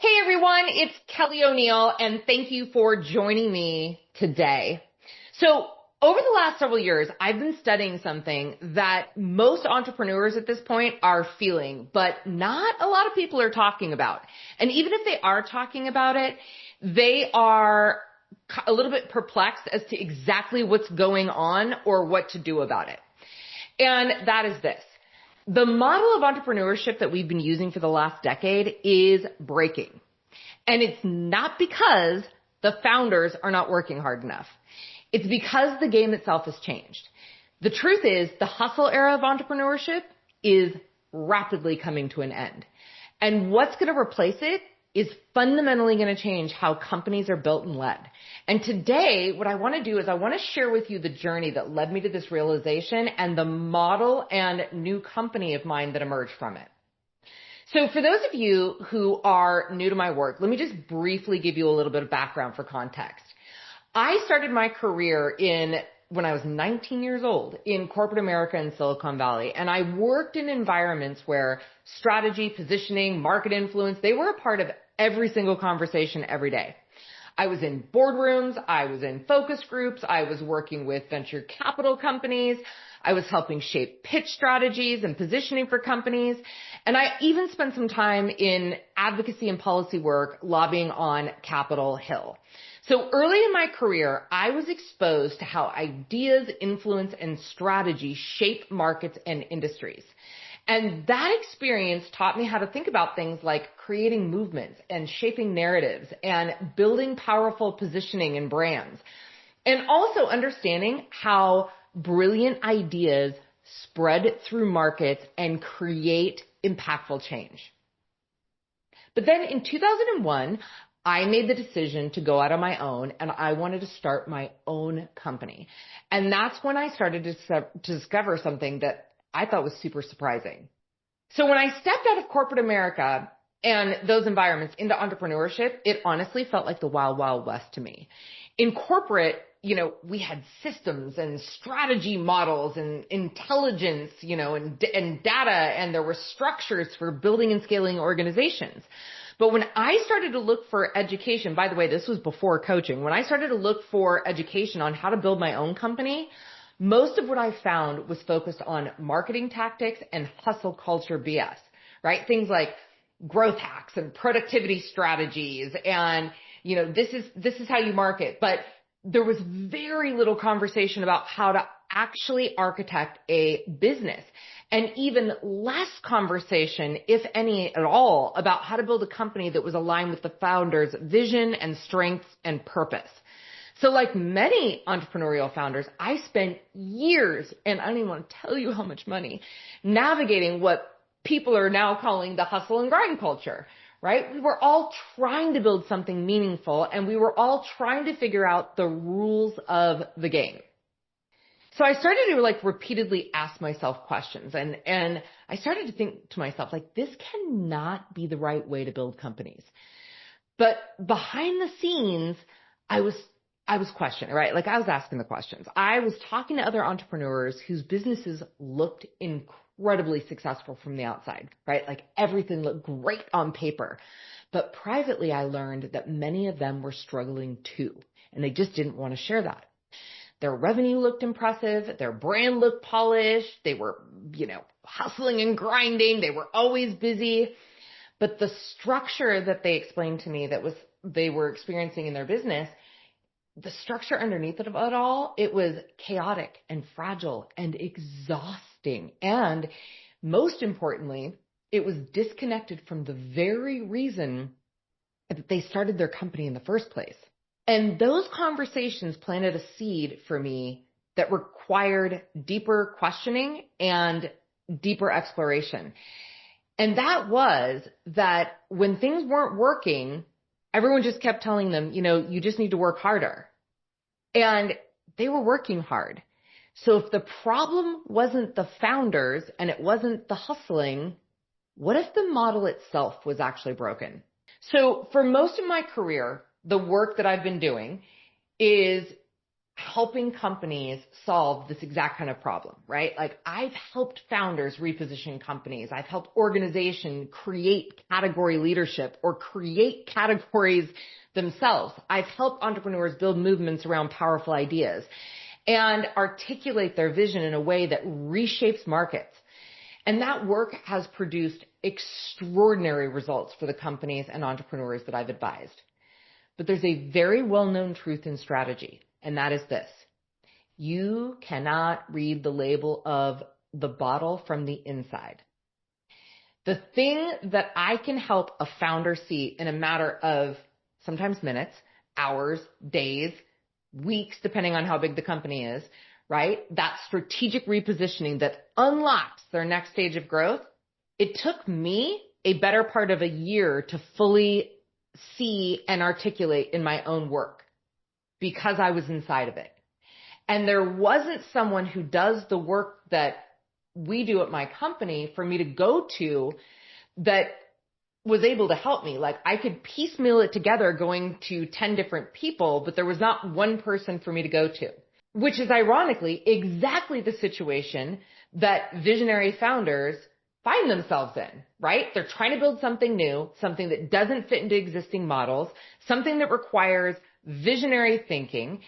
Hey everyone, it's Kelly O'Neill and thank you for joining me today. So over the last several years, I've been studying something that most entrepreneurs at this point are feeling, but not a lot of people are talking about. And even if they are talking about it, they are a little bit perplexed as to exactly what's going on or what to do about it. And that is this. The model of entrepreneurship that we've been using for the last decade is breaking. And it's not because the founders are not working hard enough. It's because the game itself has changed. The truth is, the hustle era of entrepreneurship is rapidly coming to an end. And what's going to replace it is fundamentally going to change how companies are built and led. And today, what I want to do is I want to share with you the journey that led me to this realization and the model and new company of mine that emerged from it. So for those of you who are new to my work, let me just briefly give you a little bit of background for context. I started my career when I was 19 years old in corporate America in Silicon Valley. And I worked in environments where strategy, positioning, market influence, they were a part of every single conversation every day. I was in boardrooms, I was in focus groups, I was working with venture capital companies, I was helping shape pitch strategies and positioning for companies, and I even spent some time in advocacy and policy work lobbying on Capitol Hill. So early in my career, I was exposed to how ideas, influence, and strategy shape markets and industries. And that experience taught me how to think about things like creating movements and shaping narratives and building powerful positioning and brands. And also understanding how brilliant ideas spread through markets and create impactful change. But then in 2001, I made the decision to go out on my own and I wanted to start my own company. And that's when I started to discover something that I thought was super surprising. So when I stepped out of corporate America and those environments into entrepreneurship, it honestly felt like the wild, wild west to me. In corporate, we had systems and strategy models and intelligence, and data, and there were structures for building and scaling organizations. But when I started to look for education, by the way, this was before coaching, when I started to look for education on how to build my own company, most of what I found was focused on marketing tactics and hustle culture BS, right? Things like growth hacks and productivity strategies and, this is how you market. But there was very little conversation about how to actually architect a business, and even less conversation, if any at all, about how to build a company that was aligned with the founder's vision and strengths and purpose. So like many entrepreneurial founders, I spent years, and I don't even want to tell you how much money, navigating what people are now calling the hustle and grind culture, right? We were all trying to build something meaningful, and we were all trying to figure out the rules of the game. So I started to repeatedly ask myself questions, and I started to think to myself, this cannot be the right way to build companies. But behind the scenes, I was questioning, right? I was asking the questions. I was talking to other entrepreneurs whose businesses looked incredibly successful from the outside, right? Everything looked great on paper. But privately, I learned that many of them were struggling too, and they just didn't want to share that. Their revenue looked impressive. Their brand looked polished. They were, hustling and grinding. They were always busy. But the structure that they explained to me they were experiencing in their business, the structure underneath it all, it was chaotic and fragile and exhausting. And most importantly, it was disconnected from the very reason that they started their company in the first place. And those conversations planted a seed for me that required deeper questioning and deeper exploration. And that was that when things weren't working, everyone just kept telling them, you just need to work harder. And they were working hard. So if the problem wasn't the founders and it wasn't the hustling, what if the model itself was actually broken? So for most of my career, the work that I've been doing is helping companies solve this exact kind of problem, right? Like I've helped founders reposition companies. I've helped organizations create category leadership or create categories themselves. I've helped entrepreneurs build movements around powerful ideas and articulate their vision in a way that reshapes markets. And that work has produced extraordinary results for the companies and entrepreneurs that I've advised. But there's a very well-known truth in strategy, and that is this. You cannot read the label of the bottle from the inside. The thing that I can help a founder see in a matter of sometimes minutes, hours, days, weeks, depending on how big the company is, right? That strategic repositioning that unlocks their next stage of growth. It took me a better part of a year to fully see and articulate in my own work because I was inside of it. And there wasn't someone who does the work that we do at my company for me to go to that was able to help me. Like I could piecemeal it together going to 10 different people, but there was not one person for me to go to, which is ironically exactly the situation that visionary founders find themselves in, right? They're trying to build something new, something that doesn't fit into existing models, something that requires visionary thinking,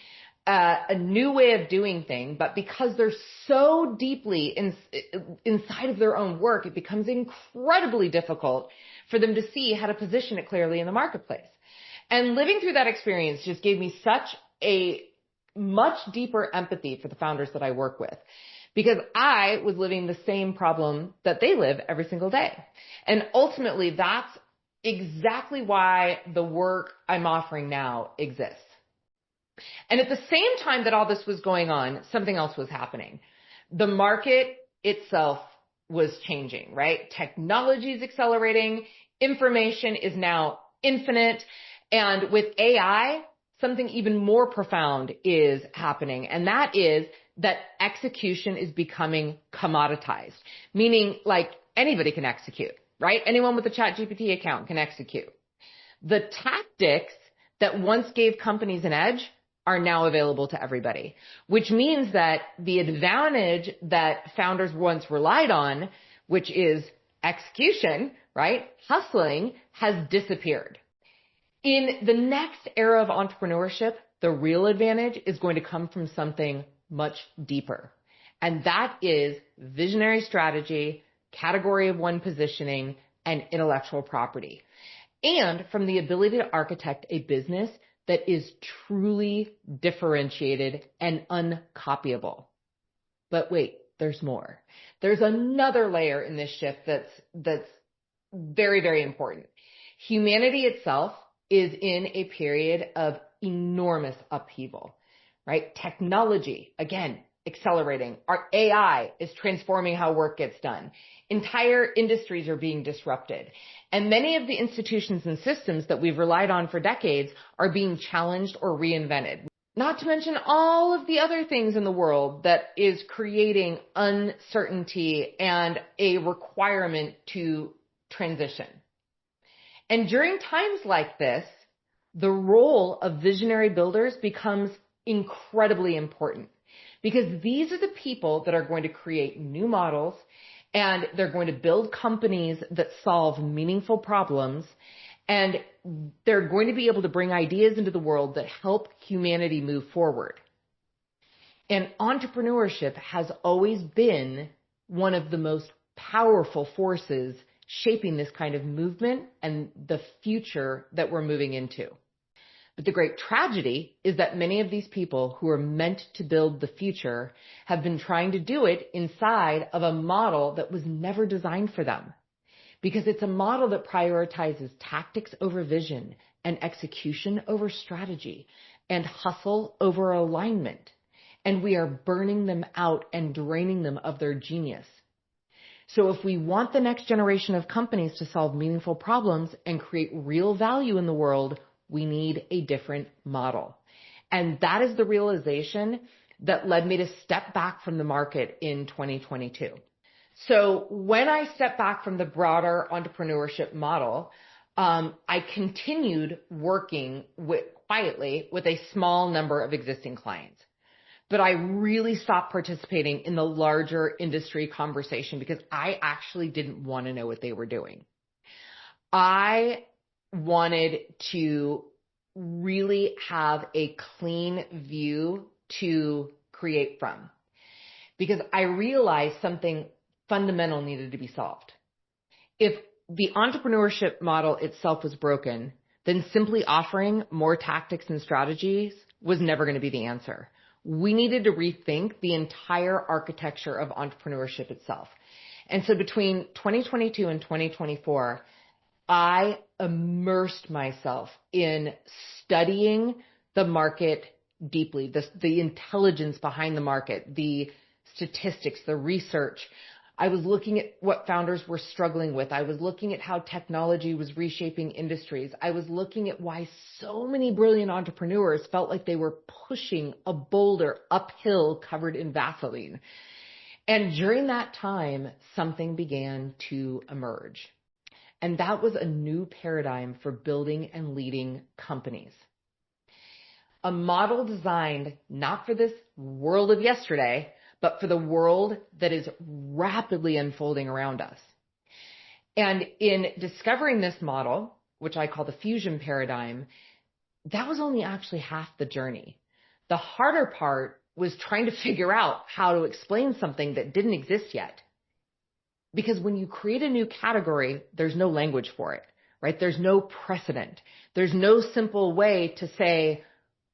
a new way of doing things. But because they're so deeply inside of their own work, it becomes incredibly difficult for them to see how to position it clearly in the marketplace. And living through that experience just gave me such a much deeper empathy for the founders that I work with, because I was living the same problem that they live every single day. And ultimately, that's exactly why the work I'm offering now exists. And at the same time that all this was going on, something else was happening. The market itself was changing, right? Technology is accelerating. Information is now infinite. And with AI, something even more profound is happening. And that is that execution is becoming commoditized, meaning like anybody can execute, right? Anyone with a ChatGPT account can execute. The tactics that once gave companies an edge are now available to everybody, which means that the advantage that founders once relied on, which is execution, right? Hustling, has disappeared. In the next era of entrepreneurship, the real advantage is going to come from something much deeper. And that is visionary strategy, category of one positioning, and intellectual property. And from the ability to architect a business that is truly differentiated and uncopyable. But wait, there's more. There's another layer in this shift that's very, very important. Humanity itself is in a period of enormous upheaval, right? Technology, again, accelerating. Our AI is transforming how work gets done. Entire industries are being disrupted. And many of the institutions and systems that we've relied on for decades are being challenged or reinvented. Not to mention all of the other things in the world that is creating uncertainty and a requirement to transition. And during times like this, the role of visionary builders becomes incredibly important, because these are the people that are going to create new models, and they're going to build companies that solve meaningful problems, and they're going to be able to bring ideas into the world that help humanity move forward. And entrepreneurship has always been one of the most powerful forces shaping this kind of movement and the future that we're moving into. But the great tragedy is that many of these people who are meant to build the future have been trying to do it inside of a model that was never designed for them, because it's a model that prioritizes tactics over vision and execution over strategy and hustle over alignment. And we are burning them out and draining them of their genius. So if we want the next generation of companies to solve meaningful problems and create real value in the world, we need a different model. And that is the realization that led me to step back from the market in 2022. So when I stepped back from the broader entrepreneurship model, I continued working quietly with a small number of existing clients. but I really stopped participating in the larger industry conversation because I actually didn't want to know what they were doing. I wanted to really have a clean view to create from because I realized something fundamental needed to be solved. If the entrepreneurship model itself was broken, then simply offering more tactics and strategies was never going to be the answer. We needed to rethink the entire architecture of entrepreneurship itself. And so between 2022 and 2024, I immersed myself in studying the market deeply, the intelligence behind the market, the statistics, the research. I was looking at what founders were struggling with. I was looking at how technology was reshaping industries. I was looking at why so many brilliant entrepreneurs felt like they were pushing a boulder uphill covered in Vaseline. And during that time, something began to emerge. And that was a new paradigm for building and leading companies. A model designed not for this world of yesterday, but for the world that is rapidly unfolding around us. And in discovering this model, which I call the fusion paradigm, that was only actually half the journey. The harder part was trying to figure out how to explain something that didn't exist yet. Because when you create a new category, there's no language for it, right? There's no precedent. There's no simple way to say,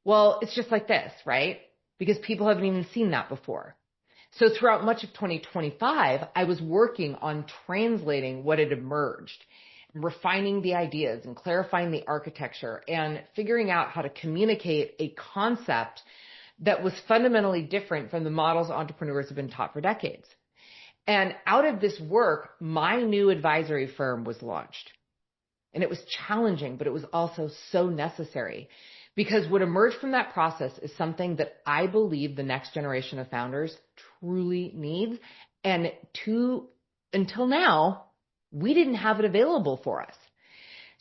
well, it's just like this, right? Because people haven't even seen that before. So throughout much of 2025, I was working on translating what had emerged, refining the ideas and clarifying the architecture and figuring out how to communicate a concept that was fundamentally different from the models entrepreneurs have been taught for decades. And out of this work, my new advisory firm was launched. And it was challenging, but it was also so necessary because what emerged from that process is something that I believe the next generation of founders truly needs. And until now, we didn't have it available for us.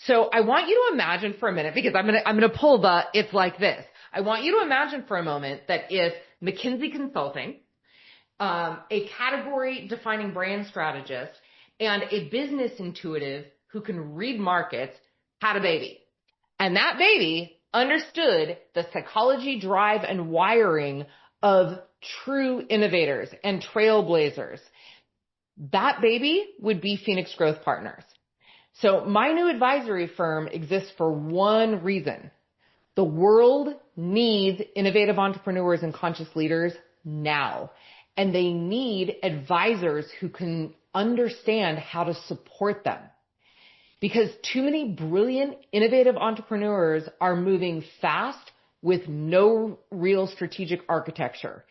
So I want you to imagine for a minute, because I'm going to pull the, it's like this. I want you to imagine for a moment that if McKinsey Consulting, a category defining brand strategist, and a business intuitive who can read markets had a baby. And that baby understood the psychology, drive, and wiring of true innovators and trailblazers. That baby would be Phoenix Growth Partners. So my new advisory firm exists for one reason. The world needs innovative entrepreneurs and conscious leaders now. And they need advisors who can understand how to support them. Because too many brilliant, innovative entrepreneurs are moving fast with no real strategic architecture,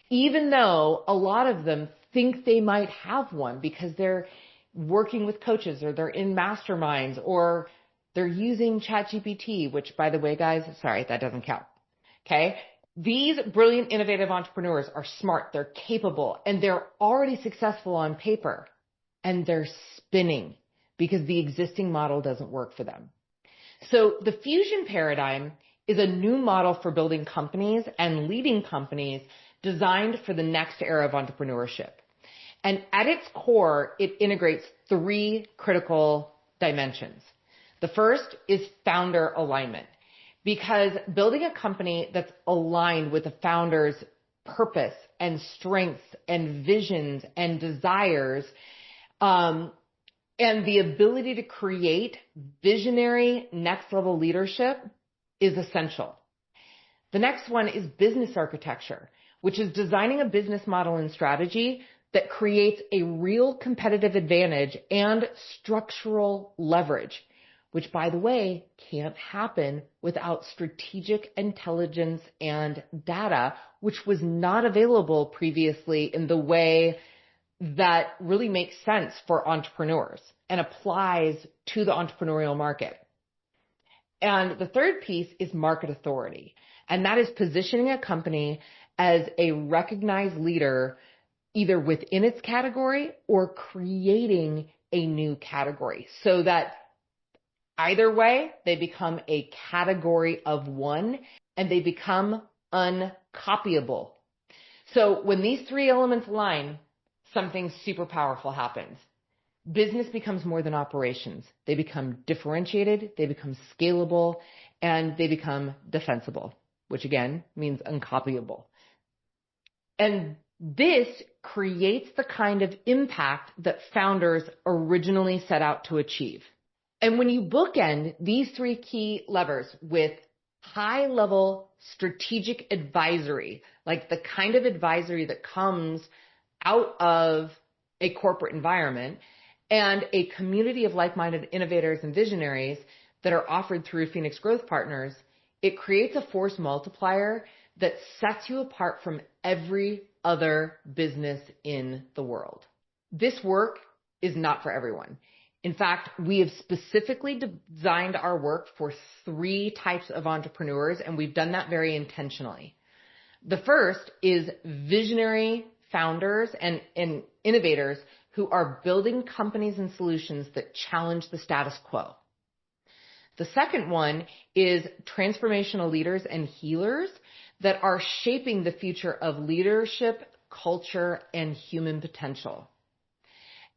even though a lot of them think they might have one because they're working with coaches or they're in masterminds or they're using ChatGPT, which, by the way, guys, sorry, that doesn't count. Okay? These brilliant, innovative entrepreneurs are smart, they're capable, and they're already successful on paper, and they're spinning because the existing model doesn't work for them. So the fusion paradigm is a new model for building companies and leading companies designed for the next era of entrepreneurship. And at its core, it integrates three critical dimensions. The first is founder alignment, because building a company that's aligned with the founder's purpose and strengths and visions and desires, and the ability to create visionary next level leadership is essential. The next one is business architecture, which is designing a business model and strategy that creates a real competitive advantage and structural leverage, which, by the way, can't happen without strategic intelligence and data, which was not available previously in the way that really makes sense for entrepreneurs and applies to the entrepreneurial market. And the third piece is market authority. And that is positioning a company as a recognized leader, either within its category or creating a new category, so that either way, they become a category of one and they become uncopyable So when these three elements align, something super powerful happens. Business becomes more than operations. They become differentiated, they become scalable, and they become defensible, which again means uncopyable. And this creates the kind of impact that founders originally set out to achieve. And when you bookend these three key levers with high-level strategic advisory, like the kind of advisory that comes out of a corporate environment, and a community of like-minded innovators and visionaries that are offered through Phoenix Growth Partners, it creates a force multiplier that sets you apart from every other business in the world. This work is not for everyone. In fact, we have specifically designed our work for three types of entrepreneurs, and we've done that very intentionally. The first is visionary founders and innovators who are building companies and solutions that challenge the status quo. The second one is transformational leaders and healers that are shaping the future of leadership, culture, and human potential.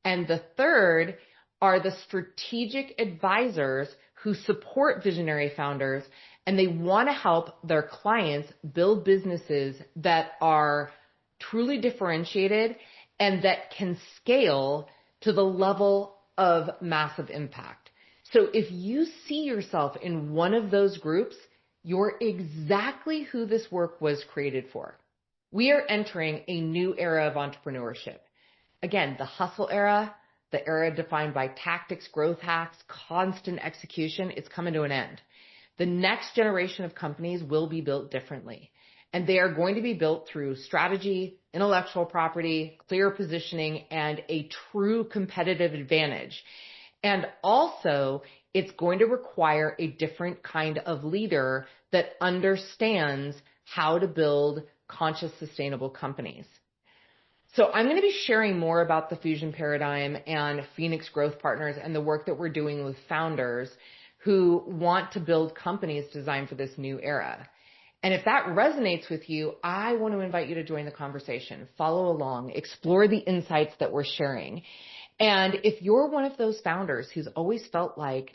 And the third are the strategic advisors who support visionary founders, and they want to help their clients build businesses that are truly differentiated and that can scale to the level of massive impact. So if you see yourself in one of those groups, you're exactly who this work was created for. We are entering a new era of entrepreneurship. Again, the hustle era, the era defined by tactics, growth hacks, constant execution, it's coming to an end. The next generation of companies will be built differently. And they are going to be built through strategy, intellectual property, clear positioning, and a true competitive advantage. And also, it's going to require a different kind of leader that understands how to build conscious, sustainable companies. So I'm going to be sharing more about the Fusion Paradigm and Phoenix Growth Partners and the work that we're doing with founders who want to build companies designed for this new era. And if that resonates with you, I want to invite you to join the conversation, follow along, explore the insights that we're sharing. And if you're one of those founders who's always felt like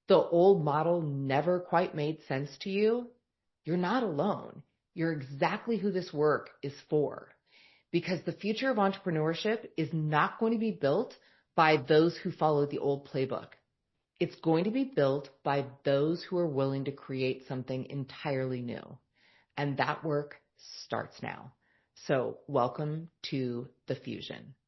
the old model never quite made sense to you, you're not alone. You're exactly who this work is for. Because the future of entrepreneurship is not going to be built by those who follow the old playbook. It's going to be built by those who are willing to create something entirely new. And that work starts now. So welcome to the Fusion.